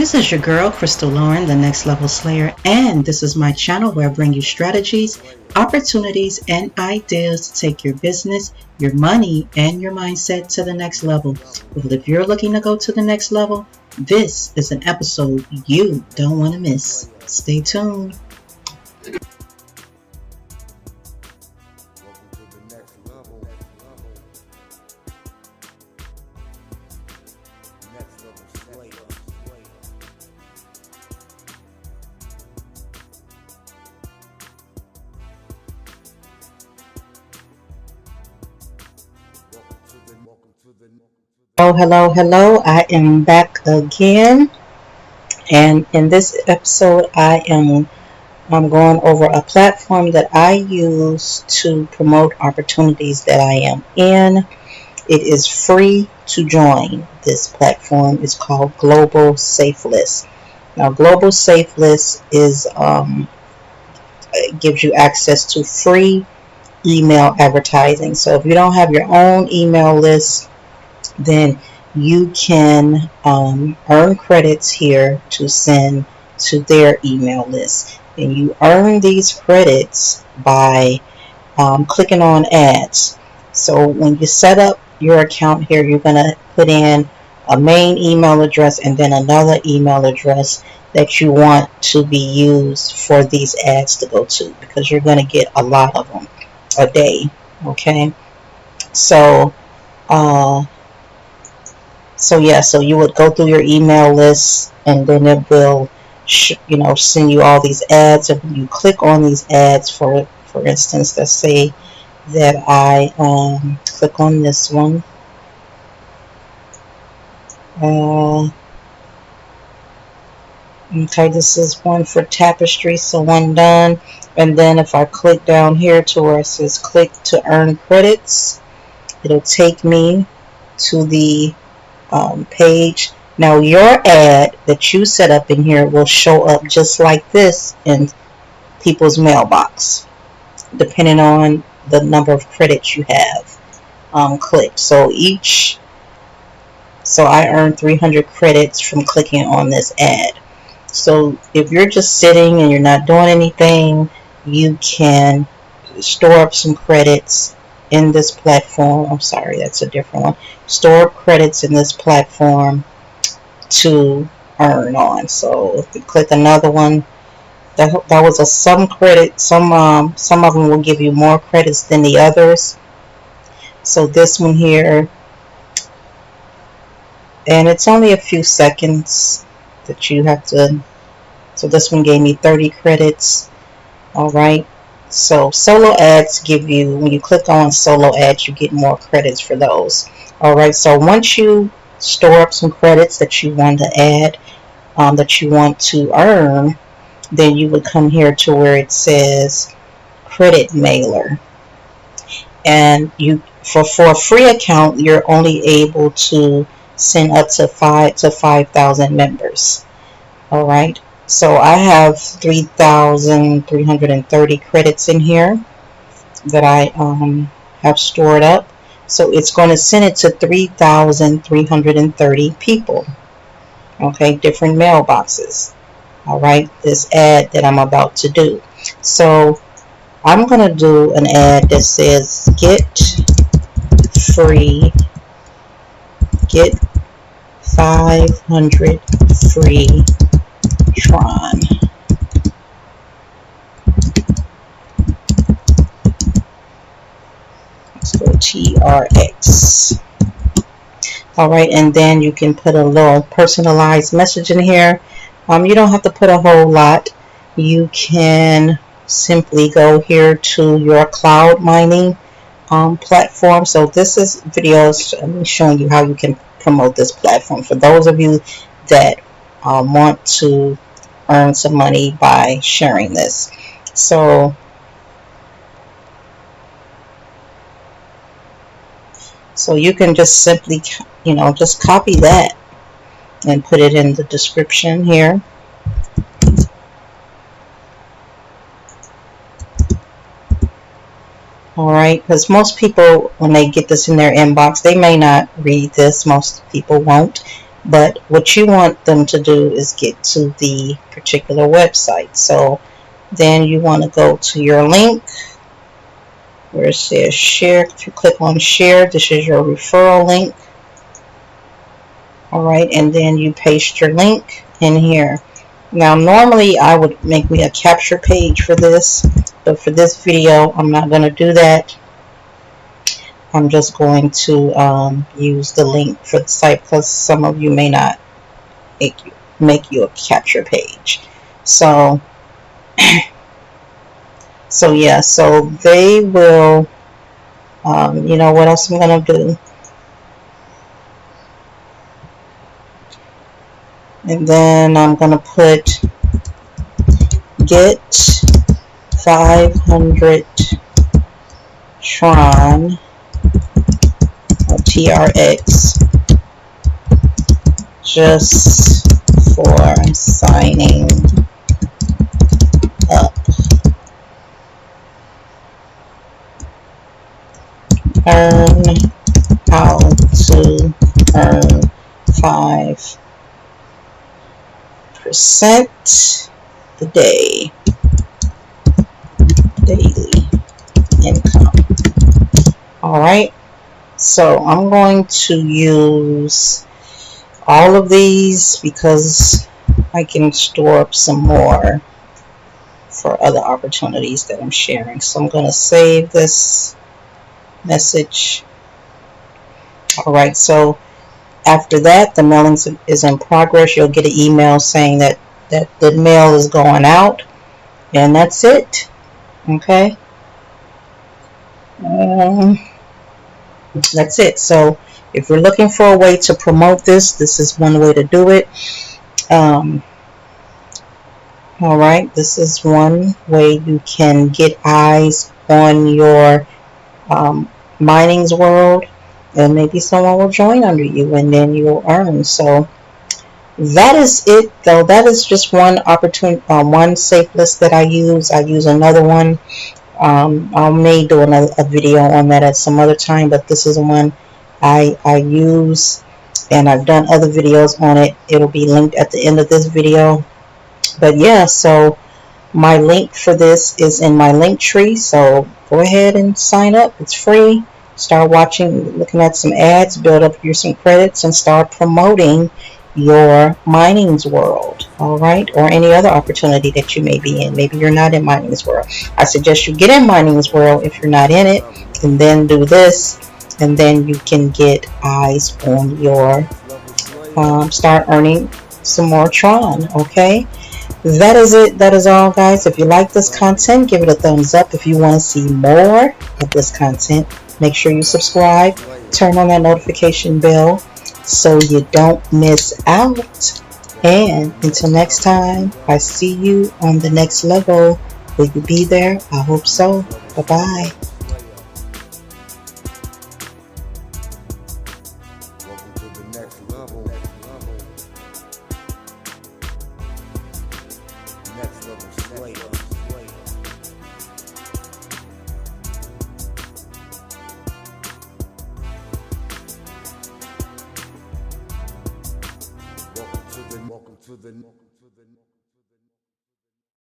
This is your girl, Crystal Lauren, the Next Level Slayer, and this is my channel where I bring you strategies, opportunities, and ideas to take your business, your money, and your mindset to the next level. Well, if you're looking to go to the next level, this is an episode you don't want to miss. Stay tuned. Oh, hello. I am back again. And in this episode, I'm going over a platform that I use to promote opportunities that I am in. It is free to join. This platform is called Global Safe List. Now, Global Safe List gives you access to free email advertising. So if you don't have your own email list, then you can earn credits here to send to their email list. And you earn these credits by clicking on ads. So when you set up your account here, you're going to put in a main email address and then another email address that you want to be used for these ads to go to, because you're going to get a lot of them a day. Okay, so you would go through your email list, and then it will send you all these ads. And when you click on these ads, for instance, let's say that I click on this one. Okay, this is one for tapestry, so one done. And then if I click down here to where it says click to earn credits, it'll take me to the page. Now your ad that you set up in here will show up just like this in people's mailbox, depending on the number of credits you have clicked. So I earned 300 credits from clicking on this ad. So if you're just sitting and you're not doing anything, you can store up some credits in this platform. I'm sorry, that's a different one. Store up credits in this platform to earn on. So if you click another one, that was some credit. Some of them will give you more credits than the others. So this one here, and it's only a few seconds that you have to. So this one gave me 30 credits. All right. So solo ads give you, when you click on solo ads, you get more credits for those. All right. So once you store up some credits that you want to add, that you want to earn, then you would come here to where it says credit mailer. And for a free account, you're only able to send up to 5,000 members. All right. So I have 3,330 credits in here that I have stored up. So it's going to send it to 3,330 people. Okay, different mailboxes. All right, this ad that I'm about to do. So I'm going to do an ad that says get 500 free Tron. Let's go TRX. All right, and then you can put a little personalized message in here. You don't have to put a whole lot. You can simply go here to your cloud mining platform. So this is videos showing you how you can promote this platform for those of you that want to earn some money by sharing this. So you can just simply just copy that and put it in the description here. All right, because most people, when they get this in their inbox, they may not read this. Most people won't. But what you want them to do is get to the particular website. So then you want to go to your link where it says share. If you click on share, this is your referral link. All right, and then you paste your link in here. Now normally I would make me a capture page for this, but for this video I'm not going to do that. I'm just going to use the link for the site because some of you may not make you a capture page. So yeah, so they will, you know what else I'm going to do? And then I'm going to put get 500 Tron or TRX just for signing up. Earn how to earn 5% the day daily income. All right, so I'm going to use all of these because I can store up some more for other opportunities that I'm sharing. So I'm going to save this message. All right, so after that, the mailing is in progress. You'll get an email saying that the mail is going out, and that's it. Okay, that's it. So if you're looking for a way to promote this, this is one way to do it. All right, this is one way you can get eyes on your mining's world, and maybe someone will join under you, and then you'll earn. So that is it, though. That is just one opportunity, one safe list that I use. I use another one. I may do a video on that at some other time, but this is the one I use, and I've done other videos on it. It'll be linked at the end of this video. But yeah, so my link for this is in my LINKTREE, so go ahead and sign up. It's free. Start watching, looking at some ads, build up some credits, and start promoting your mining's world. All right, or any other opportunity that you may be in. Maybe you're not in mining's world. I suggest you get in mining's world if you're not in it, and then do this, and then you can get eyes on your start earning some more Tron. Okay, that is it. That is all, guys. If you like this content, give it a thumbs up. If you want to see more of this content, make sure you subscribe, turn on that notification bell so you don't miss out. And until next time, I see you on the next level. Will you be there? I hope so. Bye-bye. Welcome to the next level. Next level slayer. Welcome to the